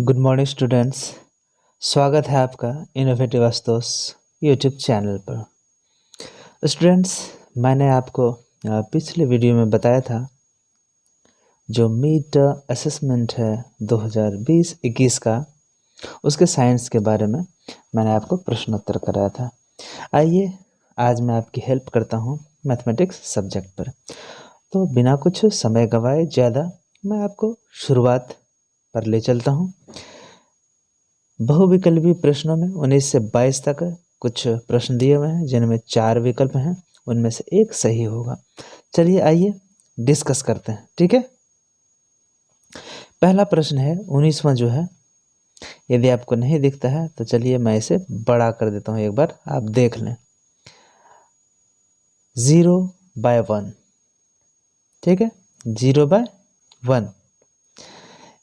Good morning students. स्वागत है आपका इनोवेटिव आशुतोष यूट्यूब चैनल पर। स्टूडेंट्स, मैंने आपको पिछले वीडियो में बताया था जो मिड असेसमेंट है 2020-21 का, उसके साइंस के बारे में मैंने आपको प्रश्नोत्तर कराया था। आइए आज मैं आपकी हेल्प करता हूँ मैथमेटिक्स सब्जेक्ट पर। तो बिना कुछ समय गंवाए ज़्यादा मैं आपको शुरुआत पर ले चलता हूँ। बहुविकल्पी प्रश्नों में 19 से 22 तक कुछ प्रश्न दिए हुए हैं जिनमें 4 विकल्प हैं, उनमें से एक सही होगा। चलिए आइए डिस्कस करते हैं, ठीक है। पहला प्रश्न है 19वां जो है, यदि आपको नहीं दिखता है तो चलिए मैं इसे बड़ा कर देता हूँ, एक बार आप देख लें। 0/1, ठीक है, 0/1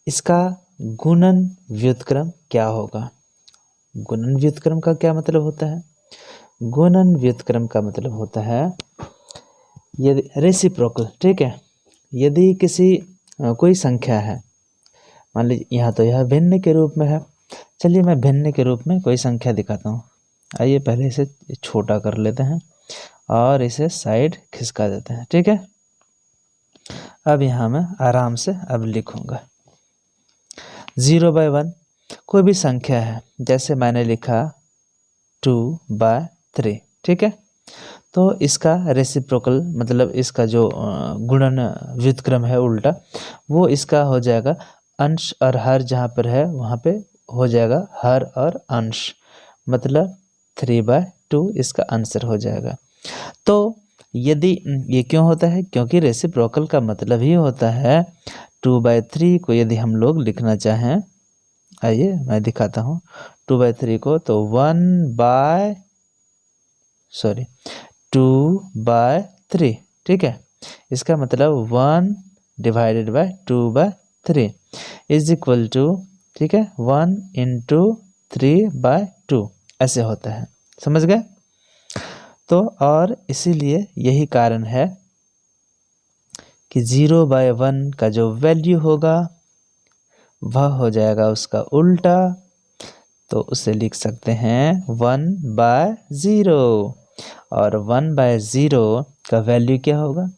इसका गुणन व्युत्क्रम क्या होगा? गुणन व्युत्क्रम का क्या मतलब होता है? गुणन व्युत्क्रम का मतलब होता है यदि रेसिप्रोकल, ठीक है, यदि किसी कोई संख्या है, मान लीजिए यहाँ तो यह भिन्न के रूप में है। चलिए मैं भिन्न के रूप में कोई संख्या दिखाता हूँ। आइए पहले इसे छोटा कर लेते हैं और इसे साइड खिसका देते हैं, ठीक है। अब यहाँ मैं आराम से अब लिखूँगा 0/1 कोई भी संख्या है, जैसे मैंने लिखा 2/3, ठीक है। तो इसका रेसिप्रोकल मतलब इसका जो गुणन व्युत्क्रम है उल्टा, वो इसका हो जाएगा अंश और हर, जहाँ पर है वहाँ पे हो जाएगा हर और अंश, मतलब 3/2 इसका आंसर हो जाएगा। तो यदि ये क्यों होता है? क्योंकि रेसिप्रोकल का मतलब ही होता है 2/3 को यदि हम लोग लिखना चाहें, आइए मैं दिखाता हूँ 2/3 को, तो 2/3, ठीक है। इसका मतलब 1/2/3 इज इक्वल टू, ठीक है, 1 × 3/2 ऐसे होता है, समझ गए? तो और इसीलिए यही कारण है कि 0/1 का जो वैल्यू होगा वह हो जाएगा उसका उल्टा, तो उसे लिख सकते हैं 1/0। और 1/0 का वैल्यू क्या होगा?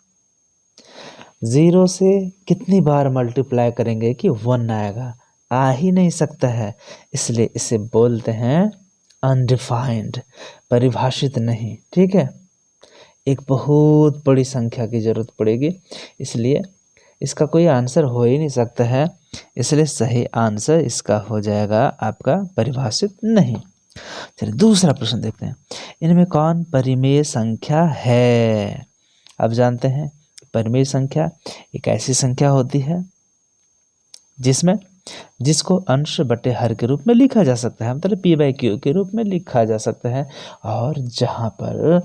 0 से कितनी बार मल्टीप्लाई करेंगे कि 1 आएगा? आ ही नहीं सकता है, इसलिए इसे बोलते हैं अनडिफाइंड, परिभाषित नहीं, ठीक है। एक बहुत बड़ी संख्या की जरूरत पड़ेगी, इसलिए इसका कोई आंसर हो ही नहीं सकता है, इसलिए सही आंसर इसका हो जाएगा आपका परिभाषित नहीं। चलिए दूसरा प्रश्न देखते हैं। इनमें कौन परिमेय संख्या है? अब जानते हैं परिमेय संख्या एक ऐसी संख्या होती है जिसको अंश बटे हर के रूप में लिखा जा सकता है, मतलब p/q के रूप में लिखा जा सकता है, और जहाँ पर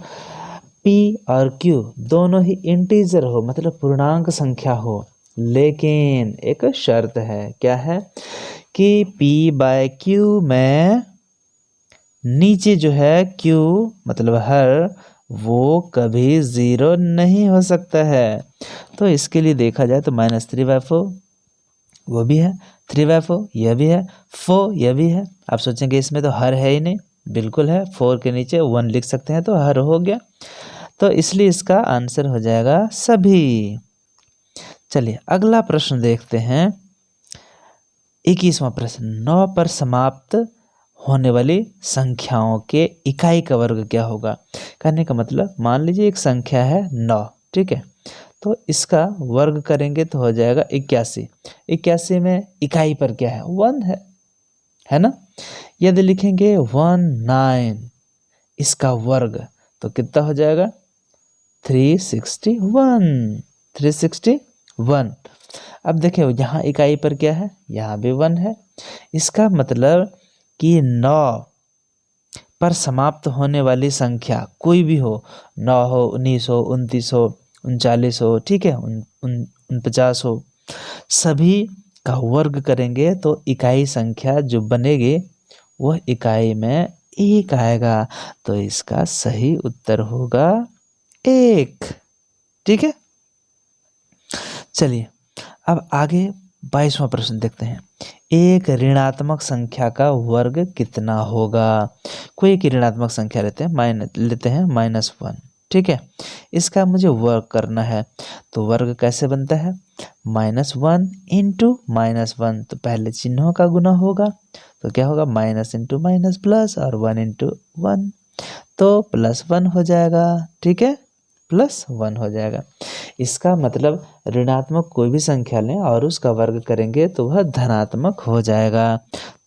p और q दोनों ही इंटीजर हो, मतलब पूर्णांक संख्या हो। लेकिन एक शर्त है, क्या है? कि p/q में नीचे जो है q मतलब हर, वो कभी 0 नहीं हो सकता है। तो इसके लिए देखा जाए तो -3/4 वो भी है, 3/4 यह भी है, 4 यह भी है। आप सोचेंगे इसमें तो हर है ही नहीं, बिल्कुल है, 4 के नीचे 1 लिख सकते हैं तो हर हो गया। तो इसलिए इसका आंसर हो जाएगा सभी। चलिए अगला प्रश्न देखते हैं, 21वां प्रश्न। 9 पर समाप्त होने वाली संख्याओं के इकाई का वर्ग क्या होगा? कहने का मतलब, मान लीजिए एक संख्या है 9, ठीक है, तो इसका वर्ग करेंगे तो हो जाएगा 81। 81 में इकाई पर क्या है? 1 है ना। यदि लिखेंगे 19 इसका वर्ग तो कितना हो जाएगा? 361। अब देखिए यहाँ इकाई पर क्या है? यहाँ भी 1 है। इसका मतलब कि 9 पर समाप्त होने वाली संख्या कोई भी हो, 9 हो, 19 हो, 29 हो, 39 हो, ठीक है, 49 हो, सभी का वर्ग करेंगे तो इकाई संख्या जो बनेगी वह इकाई में 1 आएगा। तो इसका सही उत्तर होगा 1, ठीक है। चलिए अब आगे 22वां प्रश्न देखते हैं। एक ऋणात्मक संख्या का वर्ग कितना होगा? कोई एक ऋणात्मक संख्या लेते हैं -1, ठीक है। इसका मुझे वर्ग करना है, तो वर्ग कैसे बनता है? -1 इंटू -1, तो पहले चिन्हों का गुना होगा, तो क्या होगा? माइनस इंटू माइनस प्लस, और 1 इंटू 1, तो +1 हो जाएगा, ठीक है, +1 हो जाएगा। इसका मतलब ऋणात्मक कोई भी संख्या लें और उसका वर्ग करेंगे तो वह धनात्मक हो जाएगा।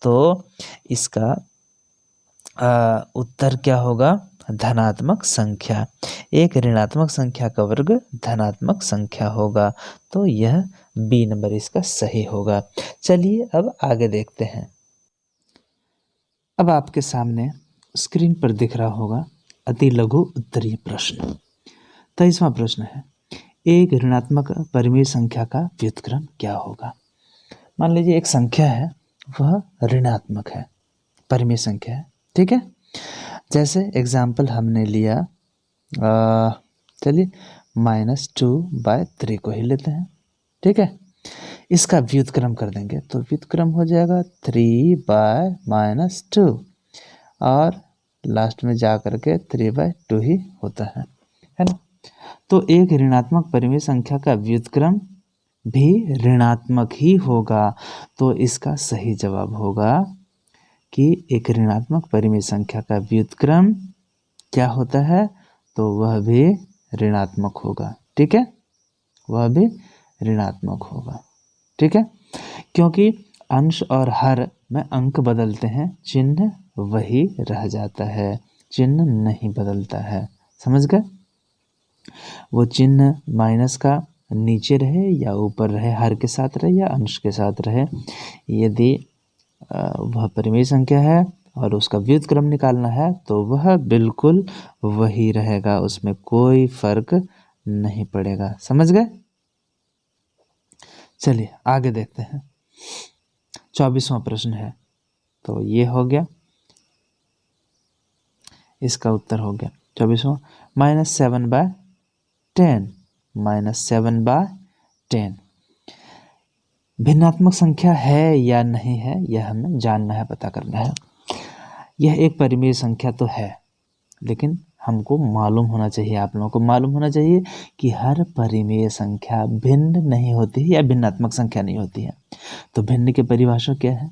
तो इसका उत्तर क्या होगा? धनात्मक संख्या। एक ऋणात्मक संख्या का वर्ग धनात्मक संख्या होगा, तो यह बी नंबर इसका सही होगा। चलिए अब आगे देखते हैं। अब आपके सामने स्क्रीन पर दिख रहा होगा अति लघु उत्तरीय प्रश्न। 23वां प्रश्न है, एक ऋणात्मक परिमेय संख्या का व्युत्क्रम क्या होगा? मान लीजिए एक संख्या है, वह ऋणात्मक है, परिमेय संख्या है, ठीक है। जैसे एग्जाम्पल हमने लिया, चलिए -2/3 को ही लेते हैं, ठीक है। इसका व्युत्क्रम कर देंगे तो व्युत्क्रम हो जाएगा 3/-2, और लास्ट में जा करके 3/2 ही होता है ना। तो एक ऋणात्मक परिमेय संख्या का व्युत्क्रम भी ऋणात्मक ही होगा, तो इसका सही जवाब होगा कि एक ऋणात्मक परिमेय संख्या का व्युत्क्रम क्या होता है? तो वह भी ऋणात्मक होगा, ठीक है, वह भी ऋणात्मक होगा, ठीक है। क्योंकि अंश और हर में अंक बदलते हैं, चिन्ह वही रह जाता है, चिन्ह नहीं बदलता है, समझ गए? वो चिन्ह माइनस का नीचे रहे या ऊपर रहे, हर के साथ रहे या अंश के साथ रहे, यदि वह परिमेय संख्या है और उसका व्युत्क्रम निकालना है तो वह बिल्कुल वही रहेगा, उसमें कोई फर्क नहीं पड़ेगा, समझ गए? चलिए आगे देखते हैं। 24वां प्रश्न है, तो ये हो गया, इसका उत्तर हो गया 24वां, -7/10 भिन्नात्मक संख्या है या नहीं है, यह हमें जानना है, पता करना है। यह एक परिमेय संख्या तो है, लेकिन हमको मालूम होना चाहिए, आप लोगों को मालूम होना चाहिए कि हर परिमेय संख्या भिन्न नहीं होती है या भिन्नात्मक संख्या नहीं होती है। तो भिन्न की परिभाषा क्या है?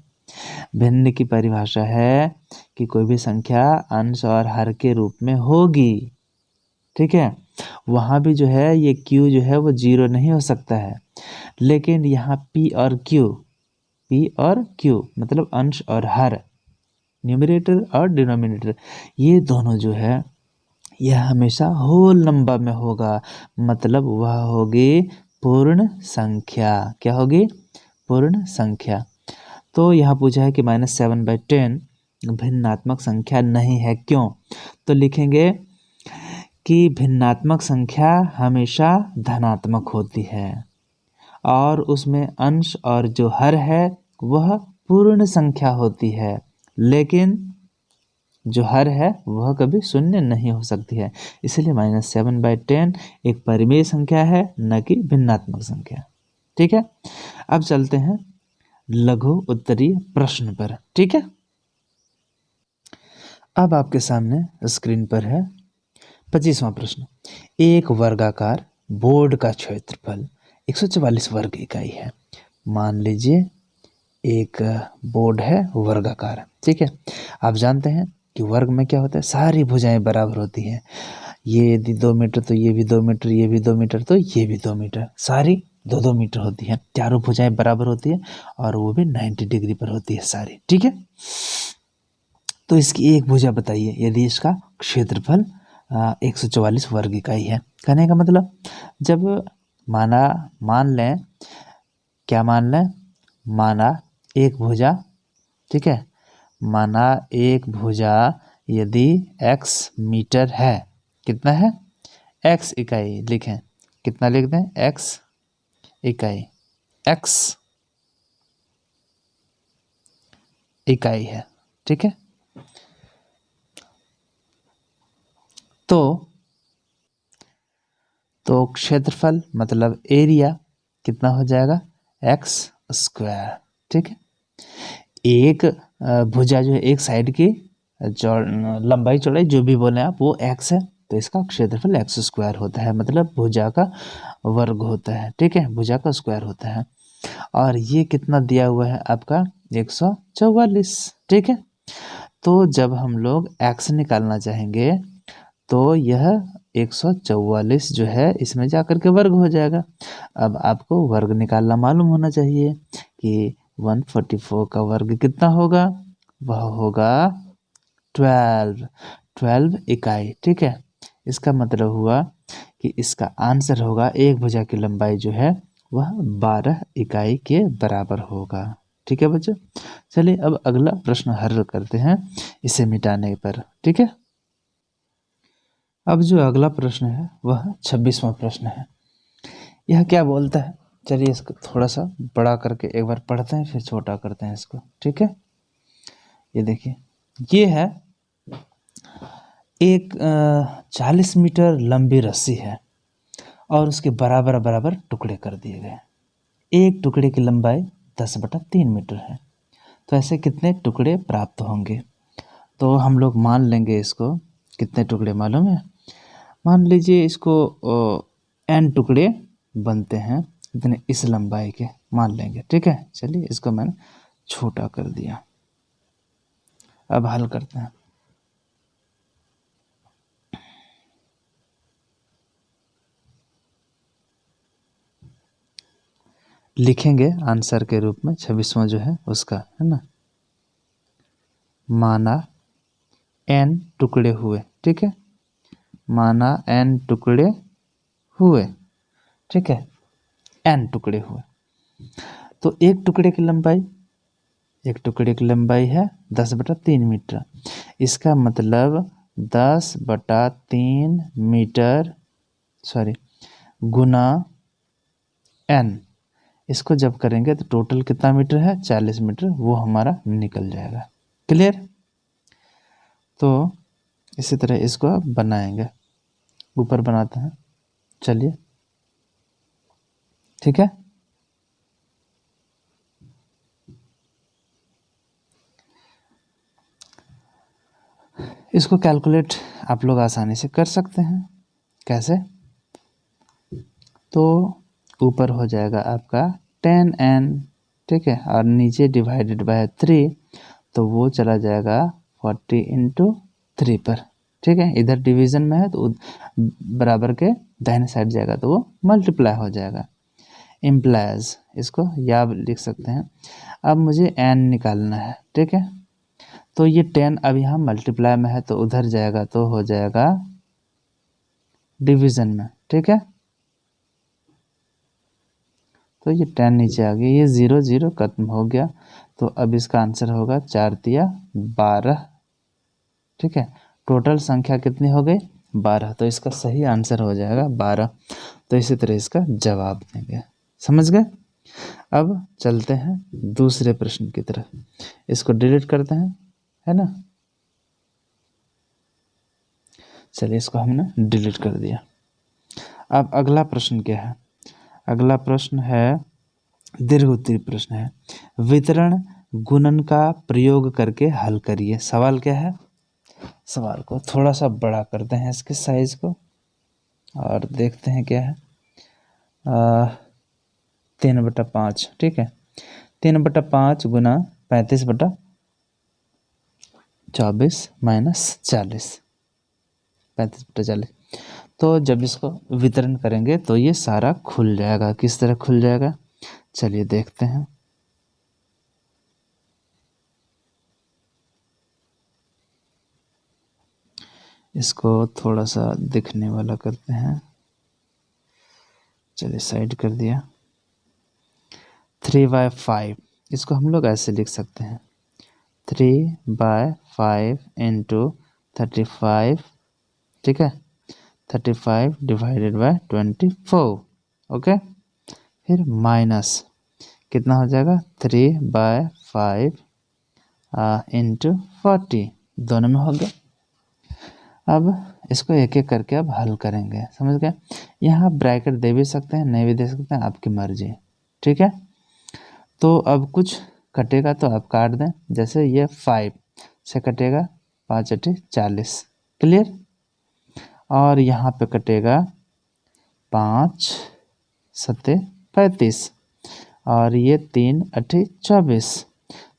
भिन्न की परिभाषा है कि कोई भी संख्या अंश और हर के रूप में होगी, ठीक है। वहाँ भी जो है ये q जो है वो 0 नहीं हो सकता है, लेकिन यहाँ p और q मतलब अंश और हर, न्यूमरेटर और डिनोमिनेटर, ये दोनों जो है यह हमेशा होल नंबर में होगा, मतलब वह होगी पूर्ण संख्या। क्या होगी? पूर्ण संख्या। तो यहाँ पूछा है कि -7/10 भिन्नात्मक संख्या नहीं है, क्यों? तो लिखेंगे कि भिन्नात्मक संख्या हमेशा धनात्मक होती है और उसमें अंश और जो हर है वह पूर्ण संख्या होती है, लेकिन जो हर है वह कभी शून्य नहीं हो सकती है, इसलिए -7/10 एक परिमेय संख्या है, न कि भिन्नात्मक संख्या, ठीक है। अब चलते हैं लघु उत्तरीय प्रश्न पर, ठीक है। अब आपके सामने स्क्रीन पर है 25वां प्रश्न, एक वर्गाकार बोर्ड का क्षेत्रफल 144 वर्ग इकाई है। मान लीजिए एक बोर्ड है वर्गाकार, ठीक है। आप जानते हैं कि वर्ग में क्या होता है, सारी भुजाएं बराबर होती हैं, ये यदि 2 मीटर तो ये भी 2 मीटर, ये भी 2 मीटर तो ये भी 2 मीटर, सारी 2-2 मीटर होती हैं, चारों भुजाएं बराबर होती है और वो भी 90 डिग्री पर होती है सारी, ठीक है। तो इसकी एक भुजा बताइए यदि इसका क्षेत्रफल 144 वर्ग इकाई है। कहने का मतलब जब मान लें, क्या मान लें, माना एक भुजा, ठीक है, माना एक भुजा यदि x मीटर है, कितना है? x इकाई लिखें, कितना लिख दें? x इकाई, x इकाई है, ठीक है। तो क्षेत्रफल मतलब एरिया कितना हो जाएगा? x square. ठीक है, एक भुजा जो है एक साइड की लंबाई चौड़ाई जो भी बोले आप वो x है, तो इसका क्षेत्रफल x स्क्वायर होता है, मतलब भुजा का वर्ग होता है। ठीक है, भुजा का स्क्वायर होता है। और ये कितना दिया हुआ है आपका 144। ठीक है, तो जब हम लोग x निकालना चाहेंगे तो यह 144 जो है इसमें जाकर के वर्ग हो जाएगा। अब आपको वर्ग निकालना मालूम होना चाहिए कि 144 का वर्ग कितना होगा, वह होगा 12 इकाई। ठीक है, इसका मतलब हुआ कि इसका आंसर होगा एक भुजा की लंबाई जो है वह 12 इकाई के बराबर होगा। ठीक है बच्चों, चलिए अब अगला प्रश्न हल करते हैं इसे मिटाने पर। ठीक है, अब जो अगला प्रश्न है वह 26वां प्रश्न है। यह क्या बोलता है, चलिए इसको थोड़ा सा बड़ा करके एक बार पढ़ते हैं फिर छोटा करते हैं इसको। ठीक है, ये देखिए, ये है एक 40 मीटर लंबी रस्सी है और उसके बराबर बराबर टुकड़े कर दिए गए। एक टुकड़े की लंबाई 10/3 मीटर है, तो ऐसे कितने टुकड़े प्राप्त होंगे। तो हम लोग मान लेंगे इसको, कितने टुकड़े मालूम है, मान लीजिए इसको n टुकड़े बनते हैं, इतने इस लंबाई के मान लेंगे। ठीक है, चलिए इसको मैंने छोटा कर दिया। अब हल करते हैं। लिखेंगे आंसर के रूप में 26वां जो है उसका, है ना, माना n टुकड़े हुए। ठीक है, माना n टुकड़े हुए। ठीक है, n टुकड़े हुए, तो एक टुकड़े की लंबाई है 10/3 मीटर। इसका मतलब 10/3 मीटर गुना n, इसको जब करेंगे तो टोटल कितना मीटर है, 40 मीटर, वो हमारा निकल जाएगा। क्लियर, तो इसी तरह इसको आप बनाएंगे, ऊपर बनाते हैं। चलिए, ठीक है, इसको कैलकुलेट आप लोग आसानी से कर सकते हैं। कैसे, तो ऊपर हो जाएगा आपका 10n। ठीक है, और नीचे डिवाइडेड बाय 3, तो वो चला जाएगा 40 × 3 पर। ठीक है, इधर डिवीजन में है तो बराबर के दाहिने साइड जाएगा तो वो मल्टीप्लाई हो जाएगा। इम्प्लाइज, इसको या लिख सकते हैं। अब मुझे n निकालना है। ठीक है, तो ये 10 अब यहाँ मल्टीप्लाई में है तो उधर जाएगा तो हो जाएगा डिवीजन में। ठीक है, तो ये 10 नीचे आ गया, ये 0 0 खत्म हो गया, तो अब इसका आंसर होगा 4 तिया 12। ठीक है, टोटल संख्या कितनी हो गई, 12, तो इसका सही आंसर हो जाएगा 12। तो इसी तरह इसका जवाब देंगे। समझ गए। अब चलते हैं दूसरे प्रश्न की तरफ, इसको डिलीट करते हैं, है ना। चलिए इसको हमने डिलीट कर दिया। अब अगला प्रश्न क्या है, अगला प्रश्न है दीर्घ उत्तरीय प्रश्न है, वितरण गुणन का प्रयोग करके हल करिए। सवाल क्या है, सवाल को थोड़ा सा बड़ा करते हैं इसके साइज को और देखते हैं क्या है। 3/5। ठीक है, 3/5 गुना 35/24 माइनस 40, 35/40। तो जब इसको वितरण करेंगे तो ये सारा खुल जाएगा। किस तरह खुल जाएगा, चलिए देखते हैं। इसको थोड़ा सा दिखने वाला करते हैं, चलिए साइड कर दिया। 3/5, इसको हम लोग ऐसे लिख सकते हैं, 3/5 × 35। ठीक है, 35 डिवाइडेड बाय 24। ओके, फिर माइनस कितना हो जाएगा, 3/5 × 40, दोनों में हो गया। अब इसको एक एक करके अब हल करेंगे। समझ गए। यहाँ ब्रैकेट दे भी सकते हैं, नहीं भी दे सकते हैं, आपकी मर्जी। ठीक है, तो अब कुछ कटेगा तो आप काट दें, जैसे ये 5 से कटेगा 5 × 40, क्लियर। और यहाँ पे कटेगा 5 × 35 और ये 3 × 24,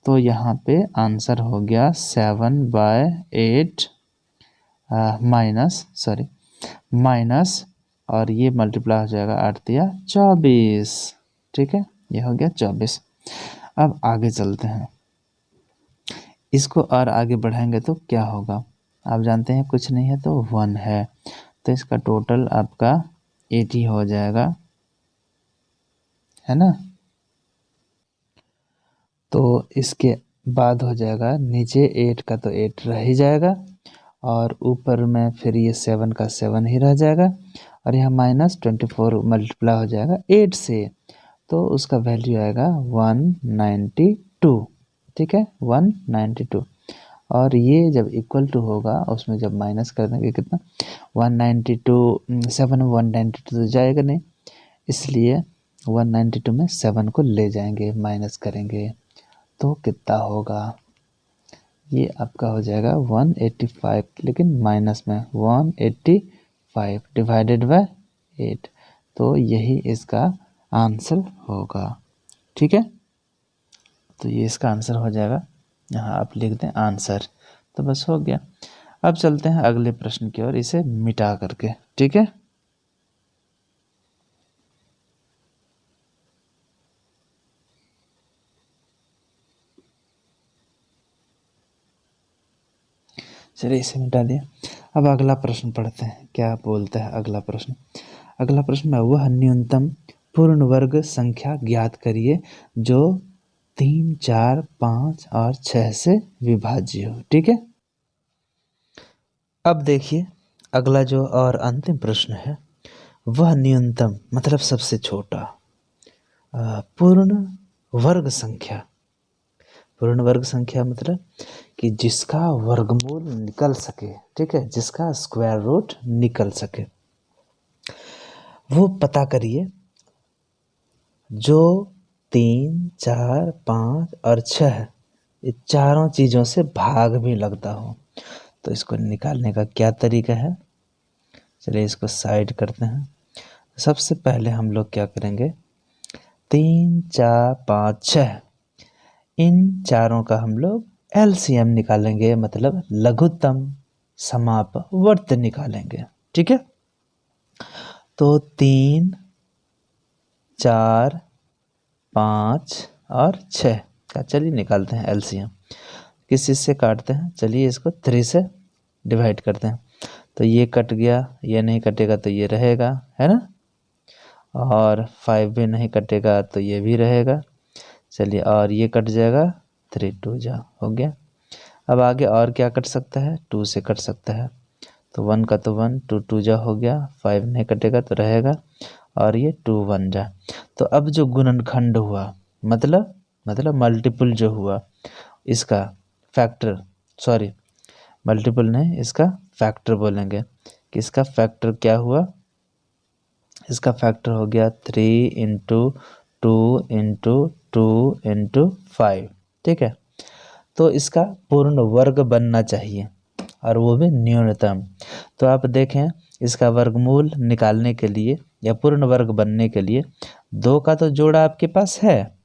तो यहाँ पे आंसर हो गया 7/8 माइनस और ये मल्टीप्लाई हो जाएगा 8 × 24, ठीक है, ये हो गया 24। अब आगे चलते हैं, इसको और आगे बढ़ाएंगे तो क्या होगा, आप जानते हैं कुछ नहीं है तो 1 है, तो इसका टोटल आपका 80 हो जाएगा, है ना। तो इसके बाद हो जाएगा नीचे 8 का तो 8 रह ही जाएगा और ऊपर में फिर ये 7 का 7 ही रह जाएगा और यहाँ -24 मल्टीप्लाई हो जाएगा 8 से, तो उसका वैल्यू आएगा 192, ठीक है, 192। और ये जब इक्वल टू होगा उसमें जब माइनस कर देंगे कितना 192, 7 में 192 तो जाएगा नहीं, इसलिए 192 में 7 को ले जाएंगे, माइनस करेंगे तो कितना होगा, ये आपका हो जाएगा 185, लेकिन माइनस में 185 डिवाइडेड बाय 8, तो यही इसका आंसर होगा, ठीक है। तो ये इसका आंसर हो जाएगा, यहाँ आप लिख दें आंसर, तो बस हो गया। अब चलते हैं अगले प्रश्न की ओर, इसे मिटा करके, ठीक है। चलिए इसे मिटा दिया। अब अगला प्रश्न पढ़ते हैं, क्या बोलता है अगला प्रश्न। अगला प्रश्न में वह न्यूनतम पूर्ण वर्ग संख्या ज्ञात करिए जो 3, 4, 5 और 6 से विभाज्य हो, ठीक है। अब देखिए अगला जो और अंतिम प्रश्न है, वह न्यूनतम मतलब सबसे छोटा पूर्ण वर्ग संख्या। पूर्ण वर्ग संख्या मतलब कि जिसका वर्गमूल निकल सके, ठीक है, जिसका स्क्वायर रूट निकल सके, वो पता करिए जो 3, 4, 5 और 6 ये चारों चीज़ों से भाग भी लगता हो। तो इसको निकालने का क्या तरीका है, चलिए इसको साइड करते हैं। सबसे पहले हम लोग क्या करेंगे, 3, 4, 5, 6 इन चारों का हम लोग एलसीएम निकालेंगे, मतलब लघुत्तम समापवर्त निकालेंगे, ठीक है। तो 3, 4, 5 और 6 का चलिए निकालते हैं एलसीएम। किस चीज़ से काटते हैं, चलिए इसको 3 से डिवाइड करते हैं, तो ये कट गया, ये नहीं कटेगा तो ये रहेगा, है ना, और 5 भी नहीं कटेगा तो ये भी रहेगा, चलिए, और ये कट जाएगा, 3 2 जा हो गया। अब आगे और क्या कट सकता है, 2 से कट सकता है, तो 1 का तो 1, 2 2 जा हो गया, 5 नहीं कटेगा तो रहेगा, और ये 2 1 जा। तो अब जो गुणनखंड हुआ मतलब मल्टीपल जो हुआ, इसका फैक्टर, सॉरी मल्टीपल नहीं, इसका फैक्टर बोलेंगे कि इसका फैक्टर क्या हुआ, इसका फैक्टर हो गया 3 × 2 × 2 × 5, ठीक है। तो इसका पूर्ण वर्ग बनना चाहिए और वो भी न्यूनतम। तो आप देखें इसका वर्गमूल निकालने के लिए या पूर्ण वर्ग बनने के लिए 2 का तो जोड़ा आपके पास है,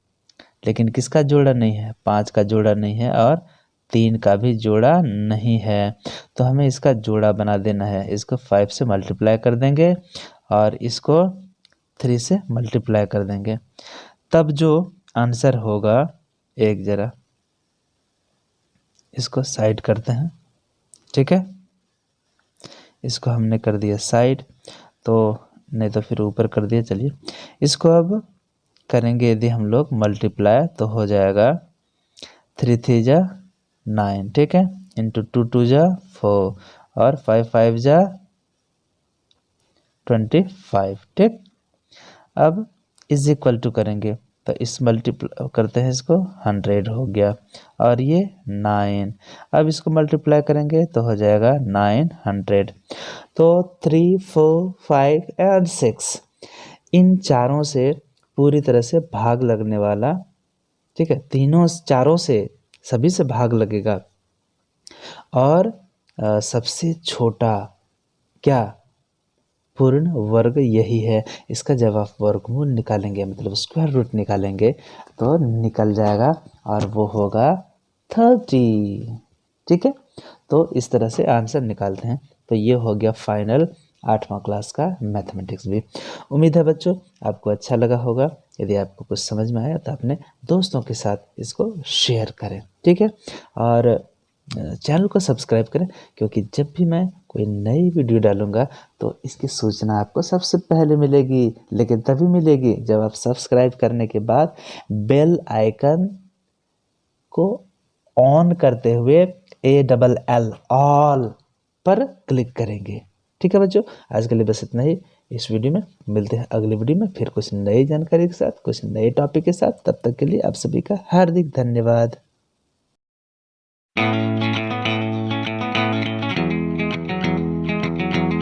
लेकिन किसका जोड़ा नहीं है, 5 का जोड़ा नहीं है और 3 का भी जोड़ा नहीं है। तो हमें इसका जोड़ा बना देना है, इसको 5 से मल्टीप्लाई कर देंगे और इसको 3 से मल्टीप्लाई कर देंगे, तब जो आंसर होगा, एक जरा इसको साइड करते हैं, ठीक है, इसको हमने कर दिया साइड, तो नहीं तो फिर ऊपर कर दिया। चलिए इसको अब करेंगे यदि हम लोग मल्टीप्लाई, तो हो जाएगा 3 3 जा 9, ठीक है, इंटू 2 2 जा 4 और 5 5 जा 25, ठीक। अब इज इक्वल टू करेंगे तो इस मल्टीप्लाई करते हैं, इसको 100 हो गया और ये 9। अब इसको मल्टीप्लाई करेंगे तो हो जाएगा 900। तो 3 4 5 और 6 इन चारों से पूरी तरह से भाग लगने वाला ठीक है, तीनों चारों से सभी से भाग लगेगा और सबसे छोटा क्या पूर्ण वर्ग यही है। इसका जब आप वर्गमूल निकालेंगे मतलब स्क्वायर रूट निकालेंगे तो निकल जाएगा और वो होगा 30। ठीक है, तो इस तरह से आंसर निकालते हैं। तो ये हो गया फाइनल 8वां क्लास का मैथमेटिक्स भी। उम्मीद है बच्चों आपको अच्छा लगा होगा। यदि आपको कुछ समझ में आया तो अपने दोस्तों के साथ इसको शेयर करें। ठीक है, और चैनल को सब्सक्राइब करें क्योंकि जब भी मैं कोई नई वीडियो डालूंगा तो इसकी सूचना आपको सबसे पहले मिलेगी। लेकिन तभी मिलेगी जब आप सब्सक्राइब करने के बाद बेल आइकन को ऑन करते हुए ALL ऑल पर क्लिक करेंगे। ठीक है बच्चों, आज के लिए बस इतना ही इस वीडियो में। मिलते हैं अगली वीडियो में फिर कुछ नई जानकारी के साथ, कुछ नए टॉपिक के साथ। तब तक के लिए आप सभी का हार्दिक धन्यवाद।